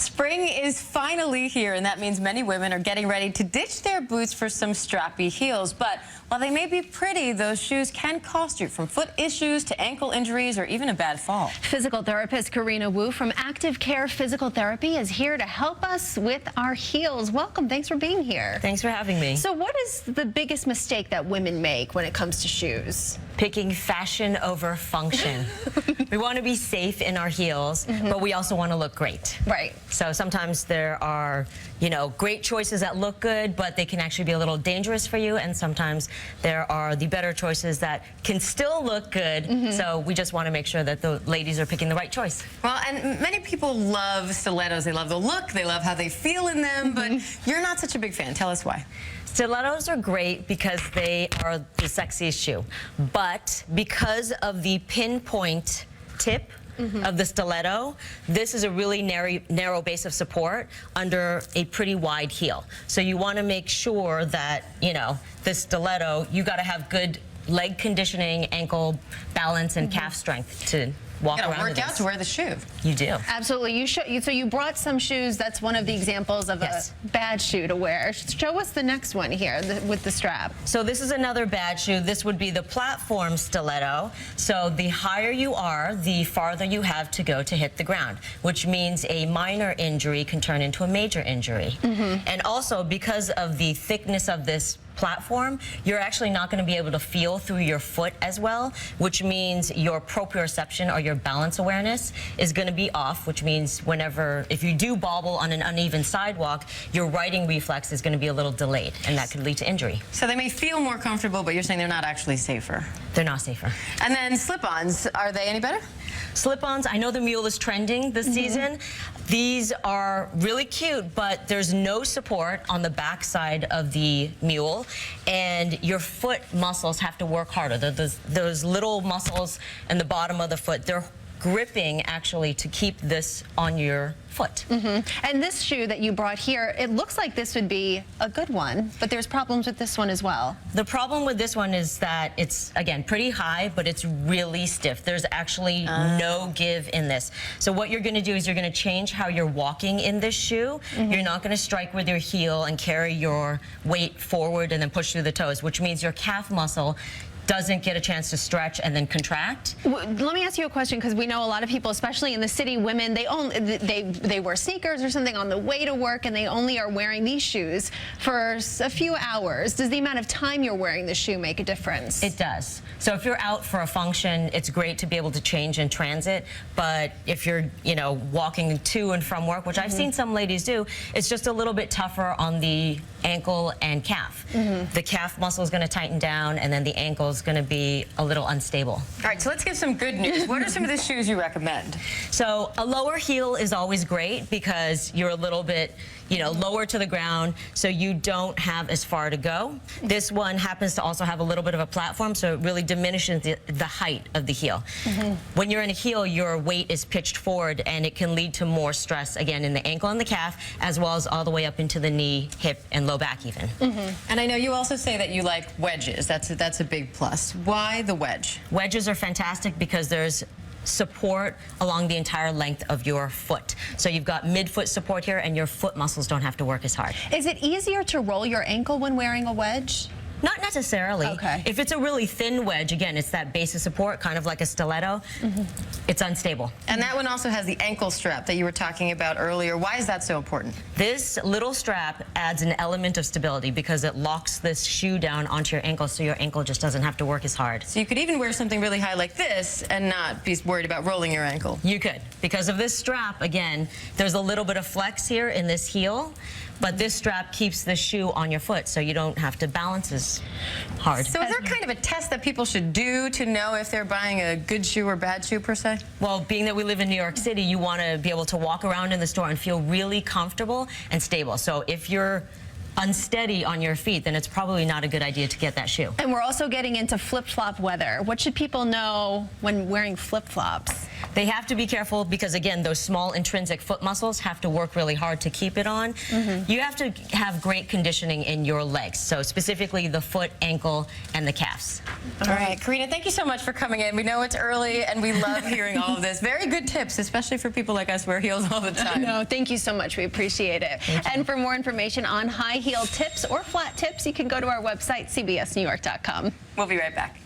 Spring is finally here, and that means many women are getting ready to ditch their boots for some strappy heels. But while they may be pretty, those shoes can cost you, from foot issues to ankle injuries or even a bad fall. Physical therapist Karena Wu from Active Care Physical Therapy is here to help us with our heels. Welcome. Thanks for being here. Thanks for having me. So what is the biggest mistake that women make when it comes to shoes? Picking fashion over function. We want to be safe in our heels, but we also want to look great. Right. So sometimes there are, great choices that look good, but they can actually be a little dangerous for you. And sometimes there are the better choices that can still look good. So we just want to make sure that the ladies are picking the right choice. Well, and many people love stilettos. They love the look. They love how they feel in them. But you're not such a big fan. Tell us why. Stilettos are great because they are the sexiest shoe. But because of the pinpoint tip of the stiletto, this is a really narrow base of support under a pretty wide heel. So you want to make sure that, the stiletto, you got to have good leg conditioning, ankle balance, and calf strength to walk around. You gotta work out to wear the shoe. You do. Absolutely. So you brought some shoes. That's one of the examples of a bad shoe to wear. Show us the next one here with the strap. So this is another bad shoe. This would be the platform stiletto. So the higher you are, the farther you have to go to hit the ground, which means a minor injury can turn into a major injury. And also, because of the thickness of this platform, you're actually not going to be able to feel through your foot as well, which means your proprioception or your balance awareness is going to be off, which means if you do bobble on an uneven sidewalk, your righting reflex is going to be a little delayed, and that could lead to injury. So they may feel more comfortable, but you're saying they're not actually safer. They're not safer. And then slip-ons, are they any better? Slip-ons, I know the mule is trending this season. These are really cute, but there's no support on the back side of the mule, and your foot muscles have to work harder. Those little muscles in the bottom of the foot, they're gripping actually to keep this on your foot. And this shoe that you brought here, it looks like this would be a good one, but there's problems with this one as well. The problem with this one is that it's, again, pretty high, but it's really stiff. There's actually no give in this. So what you're going to do is you're going to change how you're walking in this shoe. You're not going to strike with your heel and carry your weight forward and then push through the toes, which means your calf muscle doesn't get a chance to stretch and then contract. Let me ask you a question, because we know a lot of people, especially in the city, women, they wear sneakers or something on the way to work, and they only are wearing these shoes for a few hours. Does the amount of time you're wearing the shoe make a difference? It does. So if you're out for a function, it's great to be able to change in transit, but if you're, walking to and from work, which I've seen some ladies do, it's just a little bit tougher on the ankle and calf. The calf muscle is going to tighten down, and then the ankle is going to be a little unstable. All right, so let's give some good news. What are some of the shoes you recommend? So a lower heel is always great because you're a little bit, lower to the ground, so you don't have as far to go. This one happens to also have a little bit of a platform, so it really diminishes the height of the heel. When you're in a heel, your weight is pitched forward, and it can lead to more stress, again, in the ankle and the calf, as well as all the way up into the knee, hip, and low back even. And I know you also say that you like wedges. That's a big plus. Why the wedge? Wedges are fantastic because there's support along the entire length of your foot. So you've got mid-foot support here, and your foot muscles don't have to work as hard. Is it easier to roll your ankle when wearing a wedge? Not necessarily. Okay. If it's a really thin wedge, again, it's that base of support, kind of like a stiletto, it's unstable. And that one also has the ankle strap that you were talking about earlier. Why is that so important? This little strap adds an element of stability because it locks this shoe down onto your ankle, so your ankle just doesn't have to work as hard. So you could even wear something really high like this and not be worried about rolling your ankle. You could. Because of this strap, again, there's a little bit of flex here in this heel, but this strap keeps the shoe on your foot, so you don't have to balance as hard. So is there kind of a test that people should do to know if they're buying a good shoe or bad shoe, per se? Well, being that we live in New York City, you want to be able to walk around in the store and feel really comfortable and stable. So if you're unsteady on your feet, then it's probably not a good idea to get that shoe. And we're also getting into flip-flop weather. What should people know when wearing flip-flops? They have to be careful because, again, those small intrinsic foot muscles have to work really hard to keep it on. You have to have great conditioning in your legs, so specifically the foot, ankle, and the calves. All right, Karena, thank you so much for coming in. We know it's early, and we love hearing all of this. Very good tips, especially for people like us who wear heels all the time. No, thank you so much. We appreciate it. And for more information on high heel tips or flat tips, you can go to our website, cbsnewyork.com. We'll be right back.